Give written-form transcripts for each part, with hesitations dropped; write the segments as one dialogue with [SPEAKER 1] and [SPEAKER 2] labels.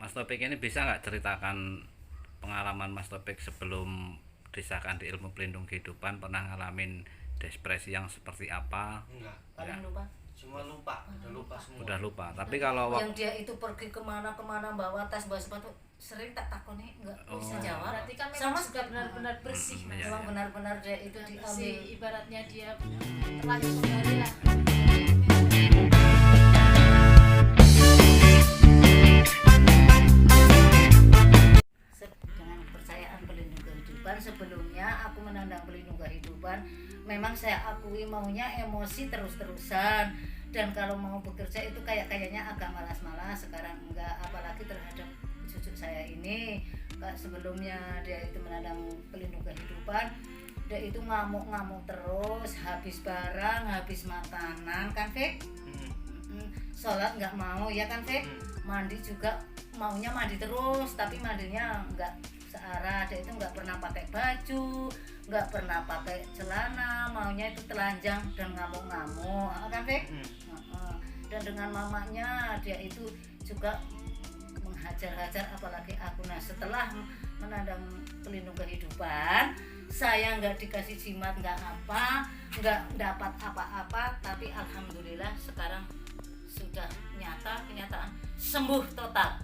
[SPEAKER 1] Mas Topik ini bisa nggak ceritakan pengalaman Mas Topik sebelum disahkan di ilmu pelindung kehidupan, pernah ngalamin depresi yang seperti apa?
[SPEAKER 2] Enggak,
[SPEAKER 3] Paling
[SPEAKER 1] Ya,
[SPEAKER 3] lupa.
[SPEAKER 2] cuma lupa, udah lupa semua.
[SPEAKER 1] udah lupa. Tapi kalau
[SPEAKER 3] Yang dia itu pergi kemana-kemana bawa tas bawa sepatu sering tak takoni nggak bisa
[SPEAKER 1] Oh.
[SPEAKER 3] jawab.
[SPEAKER 4] Berarti kan
[SPEAKER 3] Sama
[SPEAKER 4] memang juga benar-benar bersih,
[SPEAKER 1] Hmm,
[SPEAKER 4] Mas.
[SPEAKER 1] iya,
[SPEAKER 3] Memang
[SPEAKER 1] iya.
[SPEAKER 3] benar-benar dia itu
[SPEAKER 4] Benar
[SPEAKER 3] diambil.
[SPEAKER 4] bersih, ibaratnya dia terlanjur kembali lah.
[SPEAKER 3] Dengan kepercayaan pelindung kehidupan, sebelumnya aku menandang pelindung kehidupan, memang saya akui maunya emosi terus-terusan, dan kalau mau bekerja itu kayaknya agak malas-malas. Sekarang enggak, apalagi terhadap cucu saya ini. Sebelumnya dia itu menandang pelindung kehidupan, dia itu ngamuk-ngamuk terus, habis barang, habis makanan kan Fik? Sholat nggak mau ya kan Fik? Mandi juga maunya mandi terus, tapi mandinya nggak searah. Dia itu nggak pernah pakai baju, nggak pernah pakai celana, maunya itu telanjang dan ngamuk-ngamuk kan Fik? Dan dengan mamanya dia itu juga menghajar-hajar, apalagi aku. Nah, setelah menandang pelindung kehidupan, saya nggak dikasih jimat, nggak apa, nggak dapat apa-apa, tapi alhamdulillah sekarang sudah nyata, kenyataan sembuh total,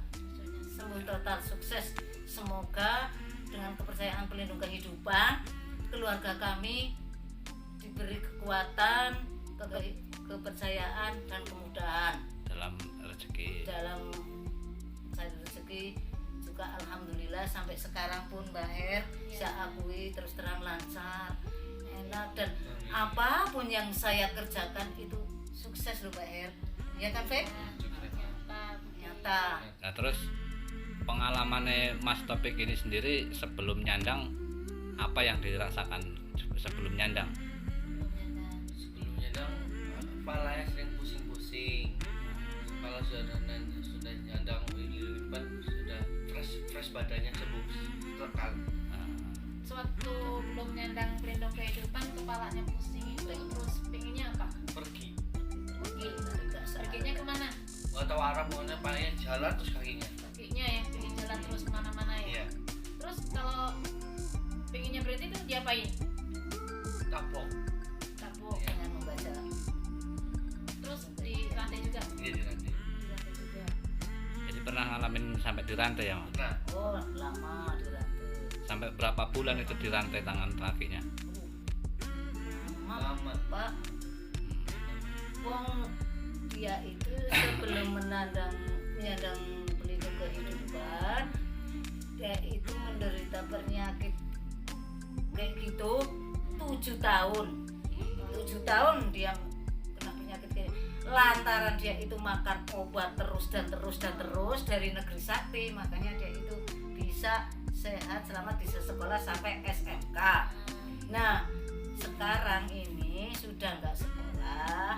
[SPEAKER 3] sukses. Semoga dengan kepercayaan pelindung kehidupan, keluarga kami diberi kekuatan, kepercayaan dan kemudahan
[SPEAKER 1] dalam rezeki.
[SPEAKER 3] dalam cari rezeki juga. Alhamdulillah sampai sekarang pun Mbak Her, saya akui terus terang lancar, enak, dan apapun yang saya kerjakan itu sukses loh Mbak Her, ya kan Fek? Nyata.
[SPEAKER 1] Nah, terus pengalamannya Mas Topik ini sendiri sebelum nyandang, apa yang dirasakan sebelum nyandang?
[SPEAKER 2] Sebelumnya dong, kepalanya sering pusing-pusing. Kalau sudah nyandang kehidupan, sudah fresh badannya sembuh total.
[SPEAKER 4] Sewaktu belum nyandang pelindung kehidupan, kepalanya pusing itu terus pengennya apa?
[SPEAKER 2] Pergi,
[SPEAKER 4] Perginya kemana?
[SPEAKER 2] nggak tahu arah mana, palingnya jalan terus kakinya.
[SPEAKER 4] Kakinya ya, pengen jalan terus kemana-mana ya.
[SPEAKER 2] Iya,
[SPEAKER 4] Terus kalau pengennya berhenti tuh diapain?
[SPEAKER 2] kapok.
[SPEAKER 4] Tabok.
[SPEAKER 2] Iya.
[SPEAKER 3] Dengan membaca.
[SPEAKER 4] Terus di rantai juga.
[SPEAKER 2] Iya di nanti.
[SPEAKER 4] Di rantai juga.
[SPEAKER 1] Jadi pernah ngalamin sampai dirantai ya, Mas?
[SPEAKER 2] Nah,
[SPEAKER 3] Oh lama dirantai.
[SPEAKER 1] Sampai berapa bulan itu dirantai tangan kakinya?
[SPEAKER 3] Lama
[SPEAKER 2] lama.
[SPEAKER 3] Pak. Wong dia itu sebelum menyandang pelindung kehidupan, dia itu menderita penyakit kayak gitu 7 tahun. 7 tahun dia kena penyakit kayak lantaran dia itu makan obat terus dari negeri sakti, makanya dia itu bisa sehat selama di sekolah sampai SMK. Nah, sekarang ini sudah nggak sekolah,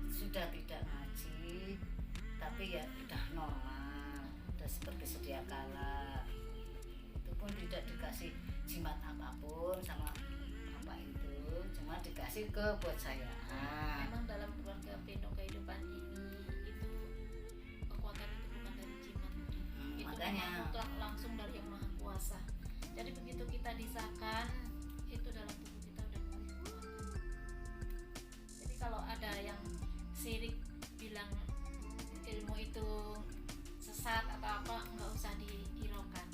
[SPEAKER 3] sudah tidak ngaji, tapi ya sudah normal, sudah seperti sedia kala. Itu pun tidak dikasih jimat apapun sama apa itu, cuma dikasih kepercayaan.
[SPEAKER 4] Memang dalam keluarga pelindung kehidupan ini itu kekuatan itu bukan dari jimat, itu
[SPEAKER 3] Makanya
[SPEAKER 4] memang langsung dari yang maha kuasa. Jadi begitu kita disahkan, itu dalam tubuh kita udah mulai kekuatan. Jadi kalau ada yang sirik bilang ilmu itu sesat atau apa, nggak usah dihiraukan,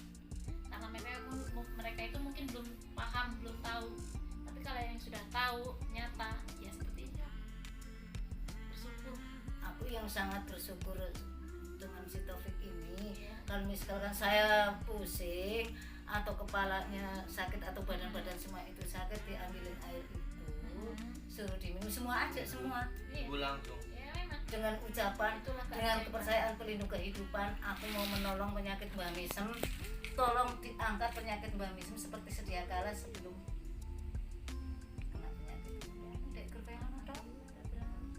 [SPEAKER 4] karena mereka itu mungkin belum paham, belum tahu. Tapi kalau yang sudah tahu nyata, ya seperti itu. Bersyukur.
[SPEAKER 3] aku yang sangat bersyukur dengan si Taufik ini.
[SPEAKER 4] Ya.
[SPEAKER 3] Kalau misalkan saya pusing atau kepalanya sakit atau badan-badan semua itu sakit, diambilin air itu, suruh diminum semua aja semua.
[SPEAKER 4] Iya.
[SPEAKER 2] Pulang tuh.
[SPEAKER 4] Ya memang.
[SPEAKER 3] Dengan ucapan,
[SPEAKER 4] Itulah
[SPEAKER 3] dengan
[SPEAKER 4] keajaiban.
[SPEAKER 3] kepercayaan pelindung kehidupan, aku mau menolong penyakit Mbak Misem. Tolong diangkat penyakit Mbak Misem seperti sedia kala sebelum kena penyakit. Dek kepengen ada?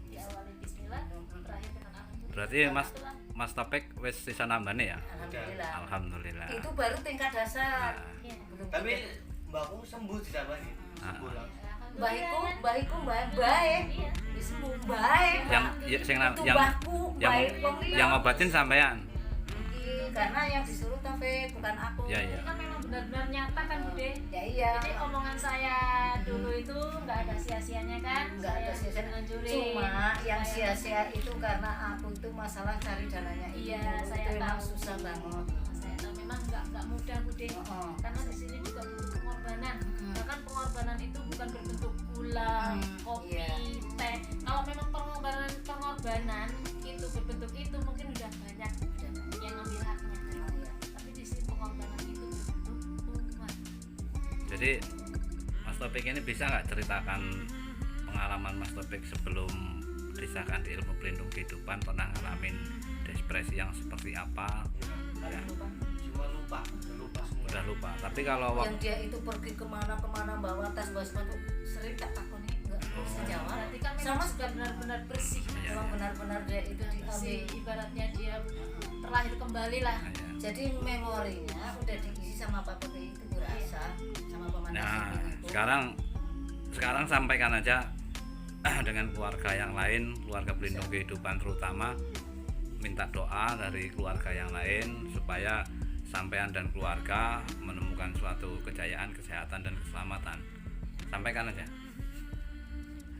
[SPEAKER 4] Diawali bismillah, terakhir dengan alhamdulillah.
[SPEAKER 1] Berarti Mas Topik wis sisa nambane ya?
[SPEAKER 3] Alhamdulillah.
[SPEAKER 1] Alhamdulillah.
[SPEAKER 3] Itu baru tingkat dasar.
[SPEAKER 1] Nah,
[SPEAKER 4] Iya.
[SPEAKER 3] Belum
[SPEAKER 2] Tapi
[SPEAKER 3] tingkat-
[SPEAKER 2] mbakku sembuh tidak banyak. Pulang.
[SPEAKER 3] baikku baik
[SPEAKER 4] Iya.
[SPEAKER 3] sembuh baik
[SPEAKER 1] yang sing
[SPEAKER 3] itu
[SPEAKER 1] yang
[SPEAKER 3] mbahku
[SPEAKER 1] yang
[SPEAKER 3] baik wong liya.
[SPEAKER 1] yang ngobatin sampean.
[SPEAKER 3] karena yang disuruh Taufik bukan aku.
[SPEAKER 1] Ya, ya.
[SPEAKER 4] Ini kan memang benar-benar nyata kan Bude.
[SPEAKER 3] Ya iya.
[SPEAKER 4] Jadi omongan saya dulu itu nggak ada sia-sianya kan?
[SPEAKER 3] Enggak ada
[SPEAKER 4] Saya
[SPEAKER 3] sia-sia.
[SPEAKER 4] nganjurin.
[SPEAKER 3] Cuma yang
[SPEAKER 4] Saya-
[SPEAKER 3] sia-sia itu karena aku itu masalah cari dananya
[SPEAKER 4] Iya,
[SPEAKER 3] itu
[SPEAKER 4] saya
[SPEAKER 3] memang
[SPEAKER 4] tahu.
[SPEAKER 3] susah banget.
[SPEAKER 4] Saya tahu memang nggak mudah Bude.
[SPEAKER 3] Heeh.
[SPEAKER 4] Karena di sini juga butuh pengorbanan.
[SPEAKER 3] Hmm.
[SPEAKER 4] Bahkan pengorbanan itu bukan berbentuk gula, kopi,
[SPEAKER 3] iya.
[SPEAKER 4] teh. Kalau memang pengorbanan itu berbentuk itu mungkin udah banyak yang ngambil haknya.
[SPEAKER 3] Memang ya.
[SPEAKER 4] Tapi di sini pengorbanan itu berbentuk umat.
[SPEAKER 1] Jadi Mas Topik ini bisa nggak ceritakan pengalaman Mas Topik sebelum disahkan di ilmu pelindung kehidupan, pernah ngalamin depresi yang seperti apa? Ya,
[SPEAKER 2] Cuma lupa semua.
[SPEAKER 1] udah lupa. Tapi kalau
[SPEAKER 3] Yang dia itu pergi kemana-kemana bawa tas bawa sepatu sering tak takoni enggak bisa jawab.
[SPEAKER 4] Berarti kan
[SPEAKER 3] Sama
[SPEAKER 4] memang sudah benar-benar bersih.
[SPEAKER 1] Iya,
[SPEAKER 3] Memang
[SPEAKER 1] iya.
[SPEAKER 3] benar-benar dia itu
[SPEAKER 4] Bersih,
[SPEAKER 3] diambil.
[SPEAKER 4] ibaratnya dia terlahir kembali lah.
[SPEAKER 1] ya.
[SPEAKER 3] Jadi memorinya udah diisi sama Pak Pegi itu Bu Rasa sama pemandu
[SPEAKER 1] Nah,
[SPEAKER 3] itu.
[SPEAKER 1] sekarang sampaikan aja dengan keluarga yang lain, keluarga pelindung kehidupan terutama, minta doa dari keluarga yang lain supaya sampean dan keluarga menemukan suatu kejayaan, kesehatan dan keselamatan. Sampaikan aja.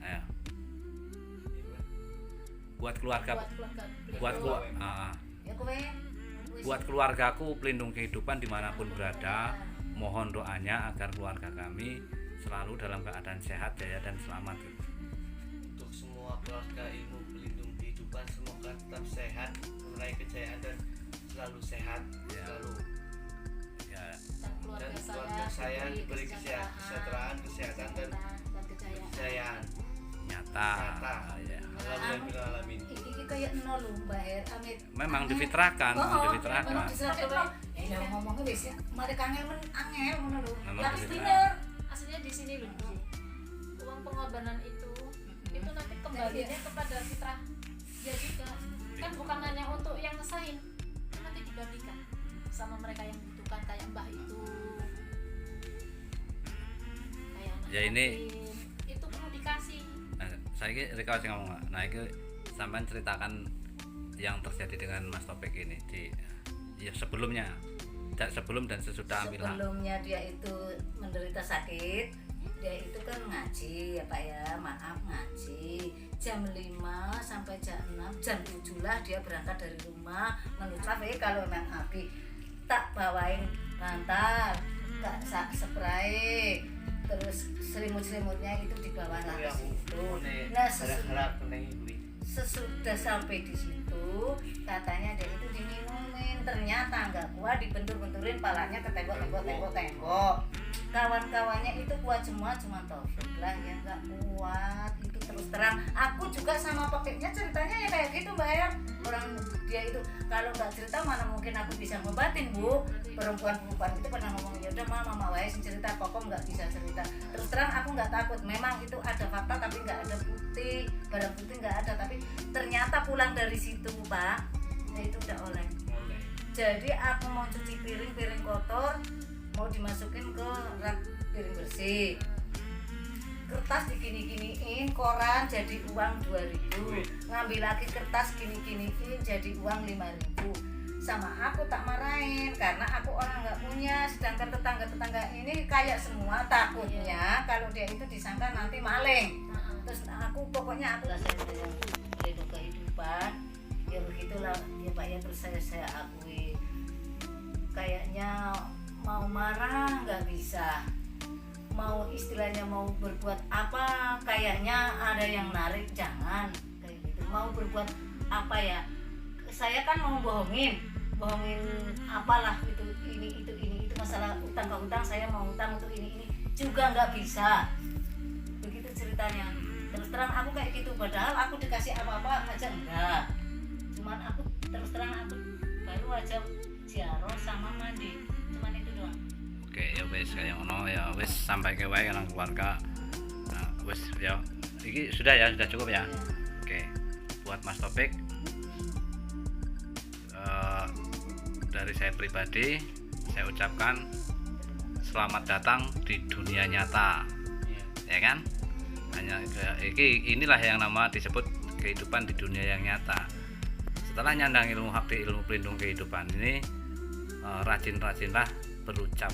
[SPEAKER 1] Ayo. Buat keluarga,
[SPEAKER 4] Buat keluarga
[SPEAKER 3] Ya kowe
[SPEAKER 1] buat keluargaku pelindung kehidupan dimanapun berada, mohon doanya agar keluarga kami selalu dalam keadaan sehat, jaya dan selamat.
[SPEAKER 2] Untuk semua keluarga ilmu pelindung kehidupan semoga tetap sehat, meraih kejayaan dan selalu sehat,
[SPEAKER 1] Ya.
[SPEAKER 2] selalu
[SPEAKER 1] Ya,
[SPEAKER 4] dan
[SPEAKER 2] dan keluarga saya diberi kesejahteraan, kesehatan dan
[SPEAKER 4] kejayaan.
[SPEAKER 2] kejayaan.
[SPEAKER 1] nyata.
[SPEAKER 2] Nyata.
[SPEAKER 1] Ya.
[SPEAKER 2] Alhamdulillah alamin.
[SPEAKER 3] iki kayak nol lho Mbak Her Amit.
[SPEAKER 1] Memang difitrahkan, difitrahkan.
[SPEAKER 3] Memang diserahkan. Ya ngomongnya wis ya, mari kangen men angel ngono lho.
[SPEAKER 1] Memang
[SPEAKER 3] Tapi
[SPEAKER 1] begitu.
[SPEAKER 3] bener.
[SPEAKER 4] Aslinya di sini loh Bu. Uang pengorbanan itu nanti kembalinya kepada fitrah dia juga. Kan bukan hanya untuk yang ngesahin, nanti dibagikan sama mereka yang butuhkan kayak Mbah itu. Kayak anak
[SPEAKER 1] Ya, ini-
[SPEAKER 4] yatim, itu perlu dikasih.
[SPEAKER 1] Nah, saya ini Rika sing ngomong. Nah, ini sampean ceritakan yang terjadi dengan Mas Topik ini di ya sebelumnya. Sebelum dan sesudah ambil hak.
[SPEAKER 3] Sebelumnya dia itu menderita sakit, dia itu kan ngaji ya Pak ya, maaf ngaji jam 5 sampai jam 6, jam 7 lah dia berangkat dari rumah menuju kafe. Kalau memang Abi tak bawain bantal, tak spray, terus selimut-selimutnya itu dibawa lah ke situ. Nah
[SPEAKER 2] harap meneng kuwi.
[SPEAKER 3] sesudah sampai di situ katanya dia itu diminumin, ternyata nggak kuat, dibentur-benturin palanya ke tembok. Kawan-kawannya itu kuat semua, cuma Taufik lah yang nggak kuat. Itu terus terang aku juga sama Peknya ceritanya ya kayak gitu Mbak ya. Orang dia itu kalau nggak cerita mana mungkin aku bisa ngobatin Bu. Perempuan itu pernah ngomong ya udah mama wae sing cerita, kokom nggak bisa cerita. Terus terang aku nggak takut, memang itu ada fakta tapi nggak ada bukti, barang bukti nggak ada, tapi ternyata pulang dari situ Pak, ya itu udah oleh. Jadi aku mau cuci piring kotor, mau dimasukin ke rak piring bersih, kertas digini-giniin, koran jadi uang 2.000, ngambil lagi kertas gini-giniin jadi uang 5.000. Sama aku tak marahin karena aku orang nggak punya, sedangkan tetangga ini kayak semua, takutnya kalau dia itu disangka nanti maling. Terus aku pokoknya aku lah saya yang hidup kehidupan ya begitulah ya Pak ya. Terus saya akui kayaknya mau marah nggak bisa, mau istilahnya mau berbuat apa kayaknya ada yang narik, jangan kayak gitu. Mau berbuat apa ya, saya kan mau bohongin apalah itu masalah utang ke utang, saya mau utang untuk ini juga nggak bisa, begitu ceritanya. Terus terang aku kayak gitu, padahal aku dikasih apa-apa aja enggak, cuman aku terus terang aku baru aja ziarah sama mandi, cuman itu doang.
[SPEAKER 1] Oke, ya wis kayak ngono ya wis, sampai ke wae nang keluarga. Nah, wis ya. Iki sudah ya, sudah cukup ya. Oke. Buat Mas Topik dari saya pribadi saya ucapkan selamat datang di dunia nyata. Ya kan? Hanya inilah yang nama disebut kehidupan di dunia yang nyata. setelah nyandang ilmu hak di ilmu pelindung kehidupan ini, rajin-rajinlah berucap,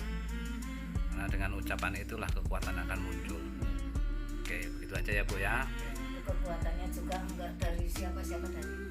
[SPEAKER 1] karena dengan ucapan itulah kekuatan akan muncul. Oke, begitu aja ya Bu ya.
[SPEAKER 3] Kekuatannya juga enggak dari siapa-siapa, dari